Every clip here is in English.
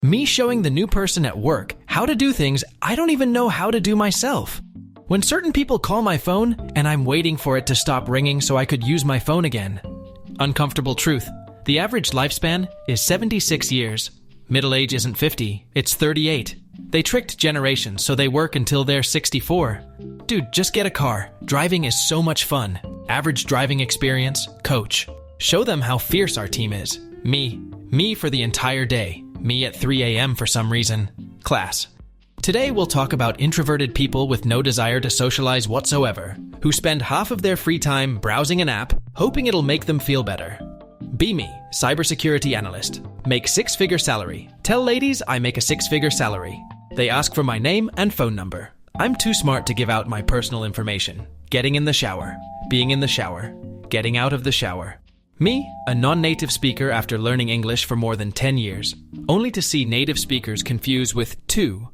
Me showing the new person at work how to do things I don't even know how to do myself. When certain people call my phone and I'm waiting for it to stop ringing so I could use my phone again. Uncomfortable truth. The average lifespan is 76 years. Middle age isn't 50, it's 38. They tricked generations so they work until they're 64. Dude, just get a car. Driving is so much fun. Average driving experience, coach. Show them how fierce our team is. Me for the entire day. Me at 3 a.m. for some reason. Class. Today we'll talk about introverted people with no desire to socialize whatsoever, who spend half of their free time browsing an app, hoping it'll make them feel better. Be me, cybersecurity analyst. Make six-figure salary. Tell ladies I make a six-figure salary. They ask for my name and phone number. I'm too smart to give out my personal information. Getting in the shower. Being in the shower. Getting out of the shower. Me, a non-native speaker after learning English for more than 10 years, only to see native speakers confused with two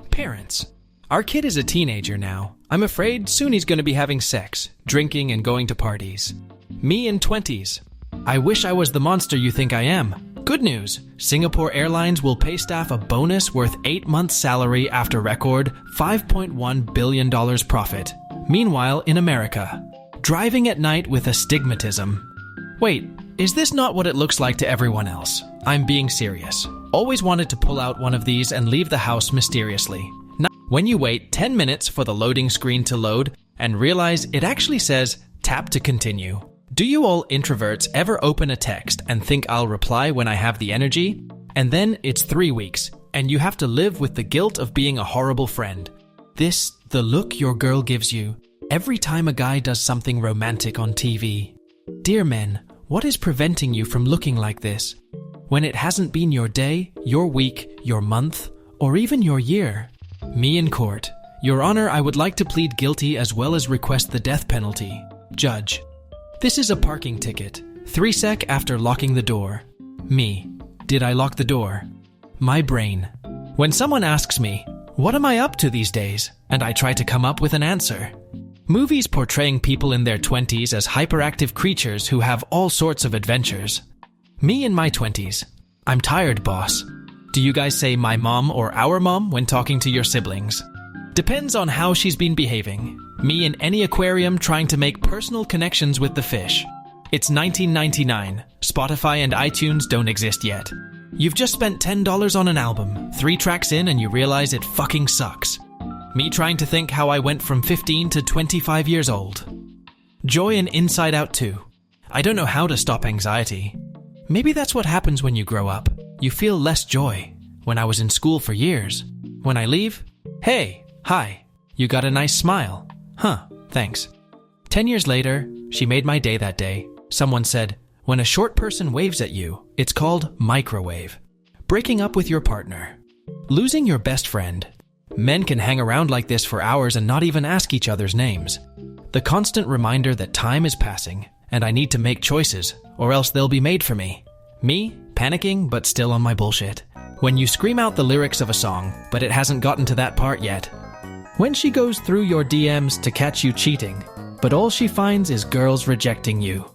parents. Our kid is a teenager now. I'm afraid soon he's going to be having sex, drinking, and going to parties. Me in 20s. I wish I was the monster you think I am. Good news, Singapore Airlines will pay staff a bonus worth 8 months' salary after record $5.1 billion profit. Meanwhile, in America, driving at night with astigmatism. Wait, is this not what it looks like to everyone else? I'm being serious. Always wanted to pull out one of these and leave the house mysteriously. When you wait 10 minutes for the loading screen to load and realize it actually says tap to continue. Do you all introverts ever open a text and think I'll reply when I have the energy? And then it's 3 weeks, and you have to live with the guilt of being a horrible friend. The look your girl gives you every time a guy does something romantic on TV. Dear men, what is preventing you from looking like this? When it hasn't been your day, your week, your month, or even your year. Me in court. Your Honor, I would like to plead guilty as well as request the death penalty. Judge. This is a parking ticket. 3 sec after locking the door. Me. Did I lock the door? My brain. When someone asks me, what am I up to these days? And I try to come up with an answer. Movies portraying people in their 20s as hyperactive creatures who have all sorts of adventures. Me in my 20s. I'm tired, boss. Do you guys say my mom or our mom when talking to your siblings? Depends on how she's been behaving. Me in any aquarium trying to make personal connections with the fish. It's 1999. Spotify and iTunes don't exist yet. You've just spent $10 on an album, 3 tracks in and you realize it fucking sucks. Me trying to think how I went from 15 to 25 years old. Joy in Inside Out 2. I don't know how to stop anxiety. Maybe that's what happens when you grow up. You feel less joy. When I was in school for years. When I leave, hey, hi, you got a nice smile. Huh, thanks. 10 years later, she made my day that day. Someone said, when a short person waves at you, it's called microwave. Breaking up with your partner. Losing your best friend. Men can hang around like this for hours and not even ask each other's names. The constant reminder that time is passing and I need to make choices or else they'll be made for me. Me, panicking but still on my bullshit. When you scream out the lyrics of a song, but it hasn't gotten to that part yet. When she goes through your DMs to catch you cheating, but all she finds is girls rejecting you.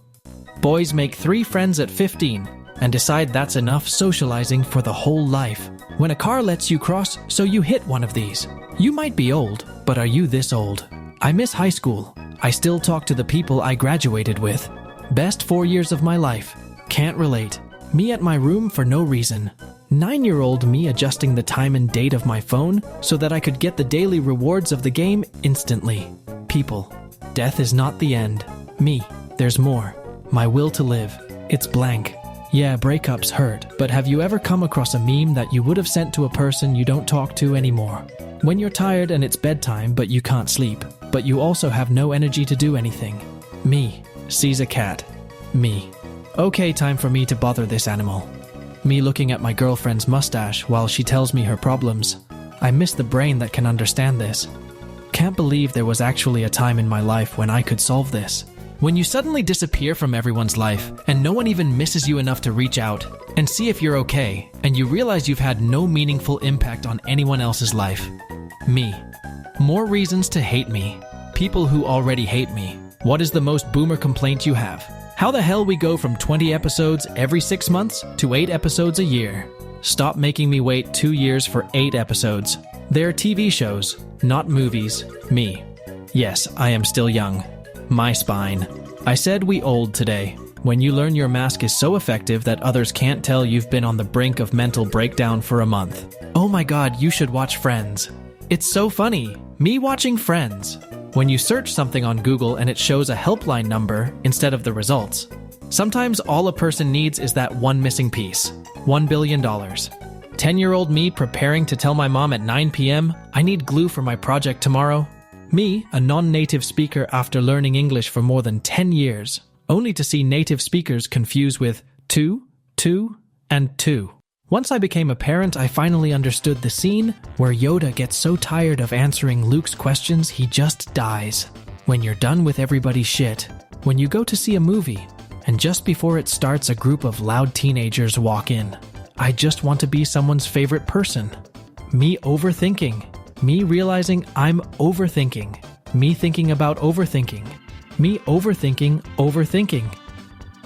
Boys make 3 friends at 15 and decide that's enough socializing for the whole life. When a car lets you cross, so you hit one of these. You might be old, but are you this old? I miss high school. I still talk to the people I graduated with. Best 4 years of my life. Can't relate. Me at my room for no reason. 9-year-old me adjusting the time and date of my phone so that I could get the daily rewards of the game instantly. People. Death is not the end. Me. There's more. My will to live. It's blank. Yeah, breakups hurt, but have you ever come across a meme that you would have sent to a person you don't talk to anymore? When you're tired and it's bedtime but you can't sleep, but you also have no energy to do anything. Me. Sees a cat. Me. Okay, time for me to bother this animal. Me looking at my girlfriend's mustache while she tells me her problems. I miss the brain that can understand this. Can't believe there was actually a time in my life when I could solve this. When you suddenly disappear from everyone's life and no one even misses you enough to reach out and see if you're okay, and you realize you've had no meaningful impact on anyone else's life. Me. More reasons to hate me. People who already hate me. What is the most boomer complaint you have? How the hell we go from 20 episodes every 6 months to 8 episodes a year? Stop making me wait 2 years for 8 episodes. They're TV shows, not movies. Me. Yes, I am still young. My spine. I said we old today. When you learn your mask is so effective that others can't tell you've been on the brink of mental breakdown for a month. Oh my god, you should watch Friends. It's so funny. Me watching Friends. When you search something on Google and it shows a helpline number instead of the results. Sometimes all a person needs is that one missing piece. $1 billion. 10-year-old me preparing to tell my mom at 9 p.m. I need glue for my project tomorrow. Me, a non-native speaker after learning English for more than 10 years, only to see native speakers confused with two, and two. Once I became a parent, I finally understood the scene where Yoda gets so tired of answering Luke's questions he just dies. When you're done with everybody's shit, when you go to see a movie, and just before it starts a group of loud teenagers walk in. I just want to be someone's favorite person. Me overthinking. Me realizing I'm overthinking. Me thinking about overthinking. Me overthinking.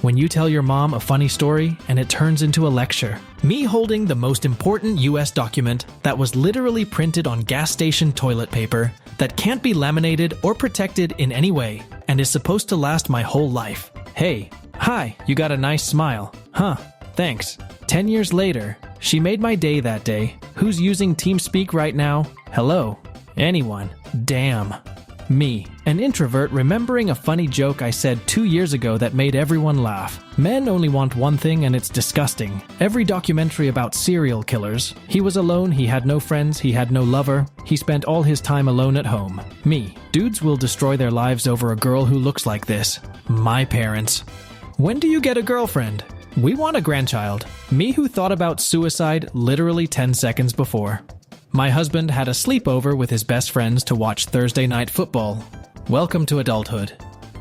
When you tell your mom a funny story and it turns into a lecture. Me holding the most important US document that was literally printed on gas station toilet paper that can't be laminated or protected in any way and is supposed to last my whole life. Hey, hi, you got a nice smile. Huh, thanks. 10 years later, she made my day that day. Who's using TeamSpeak right now? Hello? Anyone? Damn. Me, an introvert remembering a funny joke I said 2 years ago that made everyone laugh. Men only want one thing and it's disgusting. Every documentary about serial killers. He was alone, he had no friends, he had no lover. He spent all his time alone at home. Me, dudes will destroy their lives over a girl who looks like this. My parents. When do you get a girlfriend? We want a grandchild. Me who thought about suicide literally 10 seconds before. My husband had a sleepover with his best friends to watch Thursday night football. Welcome to adulthood.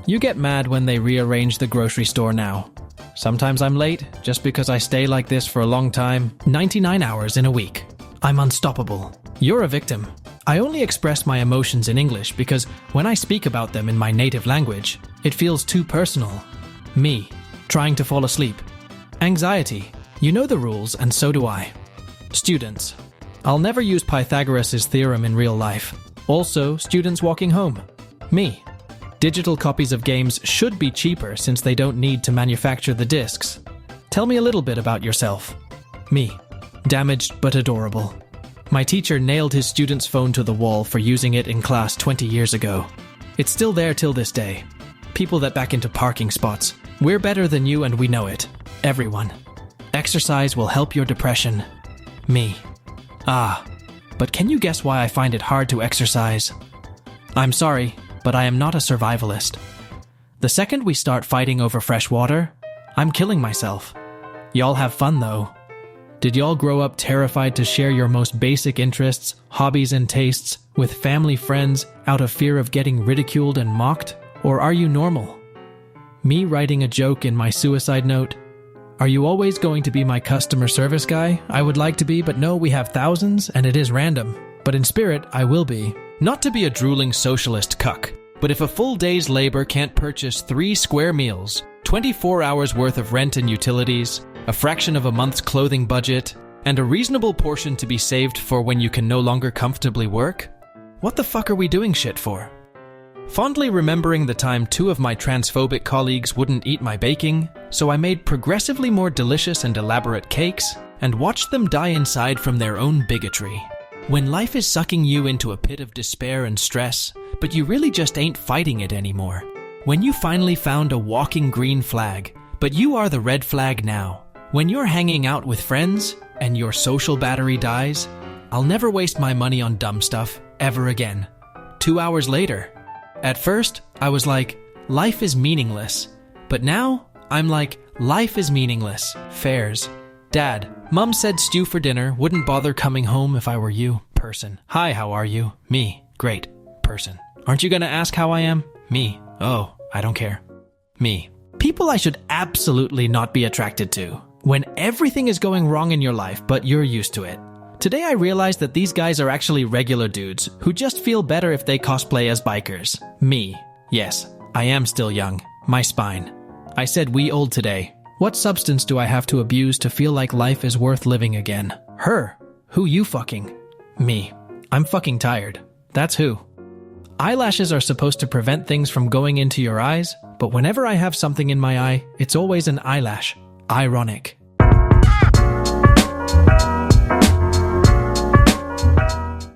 You get mad when they rearrange the grocery store now. Sometimes I'm late, just because I stay like this for a long time. 99 hours in a week. I'm unstoppable. You're a victim. I only express my emotions in English because when I speak about them in my native language, it feels too personal. Me, trying to fall asleep. Anxiety. You know the rules, and so do I. Students. I'll never use Pythagoras' theorem in real life. Also, students walking home. Me. Digital copies of games should be cheaper since they don't need to manufacture the discs. Tell me a little bit about yourself. Me. Damaged but adorable. My teacher nailed his student's phone to the wall for using it in class 20 years ago. It's still there till this day. People that back into parking spots. We're better than you and we know it. Everyone. Exercise will help your depression. Me. But can you guess why I find it hard to exercise? I'm sorry, but I am not a survivalist. The second we start fighting over fresh water, I'm killing myself. Y'all have fun though. Did y'all grow up terrified to share your most basic interests, hobbies and tastes with family friends out of fear of getting ridiculed and mocked? Or are you normal? Me writing a joke in my suicide note. Are you always going to be my customer service guy? I would like to be, but no, we have thousands and it is random. But in spirit, I will be. Not to be a drooling socialist cuck, but if a full day's labor can't purchase 3 square meals, 24 hours worth of rent and utilities, a fraction of a month's clothing budget, and a reasonable portion to be saved for when you can no longer comfortably work, what the fuck are we doing shit for? Fondly remembering the time 2 of my transphobic colleagues wouldn't eat my baking, so I made progressively more delicious and elaborate cakes and watched them die inside from their own bigotry. When life is sucking you into a pit of despair and stress, but you really just ain't fighting it anymore. When you finally found a walking green flag, but you are the red flag now. When you're hanging out with friends and your social battery dies, I'll never waste my money on dumb stuff ever again. 2 hours later. At first, I was like, life is meaningless. But now, I'm like, life is meaningless. Fairs. Dad, Mom said stew for dinner, wouldn't bother coming home if I were you. Person. Hi, how are you? Me. Great. Person. Aren't you gonna ask how I am? Me. Oh, I don't care. Me. People I should absolutely not be attracted to. When everything is going wrong in your life, but you're used to it. Today I realized that these guys are actually regular dudes who just feel better if they cosplay as bikers. Me. Yes, I am still young. My spine. I said we old today. What substance do I have to abuse to feel like life is worth living again? Her. Who you fucking? Me. I'm fucking tired. That's who. Eyelashes are supposed to prevent things from going into your eyes, but whenever I have something in my eye, it's always an eyelash. Ironic.